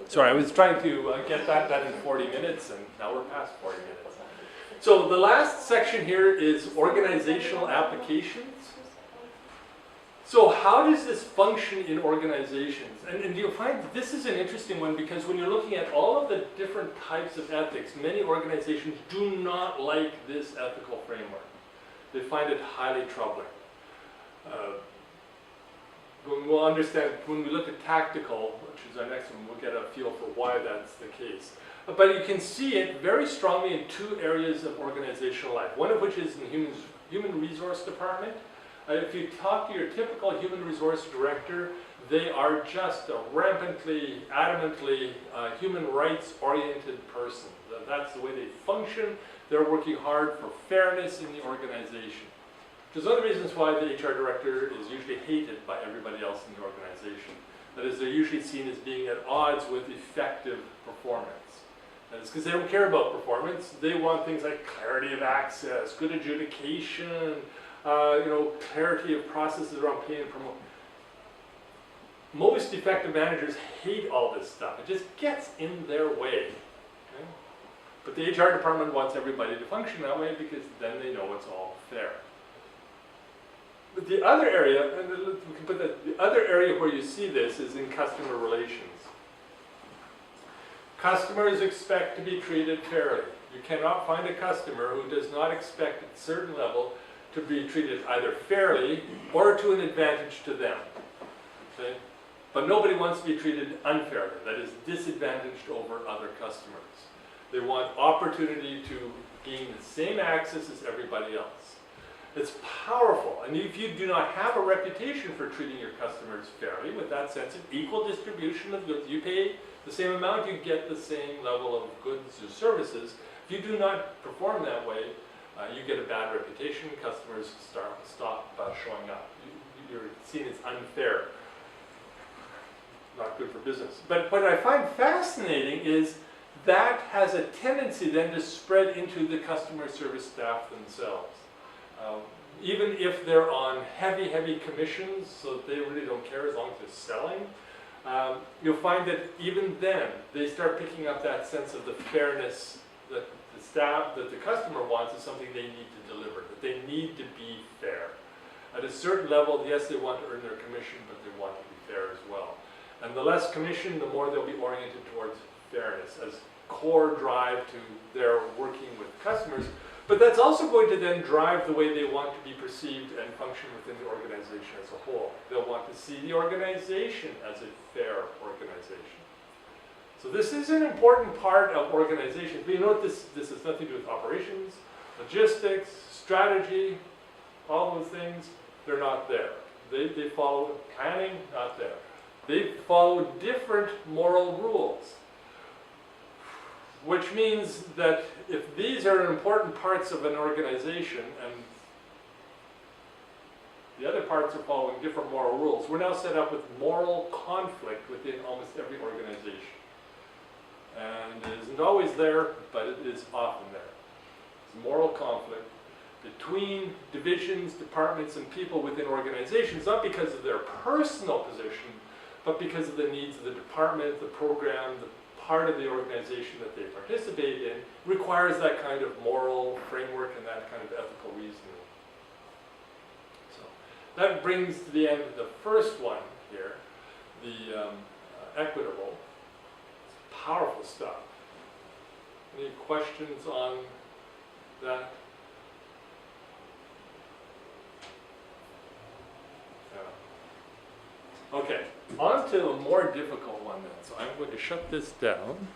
Sorry, I was trying to get that done in 40 minutes, and now we're past 40 minutes. So the last section here is organizational applications. So how does this function in organizations? And you'll find that this is an interesting one, because when you're looking at all of the different types of ethics, many organizations do not like this ethical framework. They find it highly troubling. We'll understand when we look at tactical, which is our next one, we'll get a feel for why that's the case. But you can see it very strongly in two areas of organizational life, one of which is in the human resource department. If you talk to your typical human resource director, they are just a rampantly, adamantly human rights oriented person. That's the way they function. They're working hard for fairness in the organization. Which is one of the reasons why the HR director is usually hated by everybody else in the organization. That is, they're usually seen as being at odds with effective performance. And it's because they don't care about performance. They want things like clarity of access, good adjudication, clarity of processes around pay and promote. Most effective managers hate all this stuff. It just gets in their way. Okay? But the HR department wants everybody to function that way, because then they know it's all fair. But the other area, and we can put that, the other area where you see this is in customer relations. Customers expect to be treated fairly. You cannot find a customer who does not expect at a certain level to be treated either fairly or to an advantage to them. Okay? But nobody wants to be treated unfairly, that is, disadvantaged over other customers. They want opportunity to gain the same access as everybody else. It's powerful, and if you do not have a reputation for treating your customers fairly, with that sense of equal distribution of goods, you pay the same amount, you get the same level of goods or services. If you do not perform that way, you get a bad reputation, customers stop showing up. You're seen as unfair, not good for business. But what I find fascinating is that has a tendency then to spread into the customer service staff themselves. Even if they're on heavy commissions, so they really don't care as long as they're selling, you'll find that even then they start picking up that sense of the fairness that the staff, that the customer wants, is something they need to deliver, that they need to be fair. At a certain level, yes, they want to earn their commission, but they want to be fair as well. And the less commission, the more they'll be oriented towards fairness as core drive to their working with customers. But that's also going to then drive the way they want to be perceived and function within the organization as a whole. They'll want to see the organization as a fair organization. So this is an important part of organizations. But you know what, this has nothing to do with operations, logistics, strategy, all those things. They're not there. They follow planning, not there. They follow different moral rules. Which means that if these are important parts of an organization and the other parts are following different moral rules, we're now set up with moral conflict within almost every organization. And it isn't always there, but it is often there. It's moral conflict between divisions, departments, and people within organizations, not because of their personal position, but because of the needs of the department, the program, the part of the organization that they participate in requires that kind of moral framework and that kind of ethical reasoning. So that brings to the end of the first one here, the equitable. It's powerful stuff. Any questions on that? Okay, on to a more difficult one then. So I'm going to shut this down.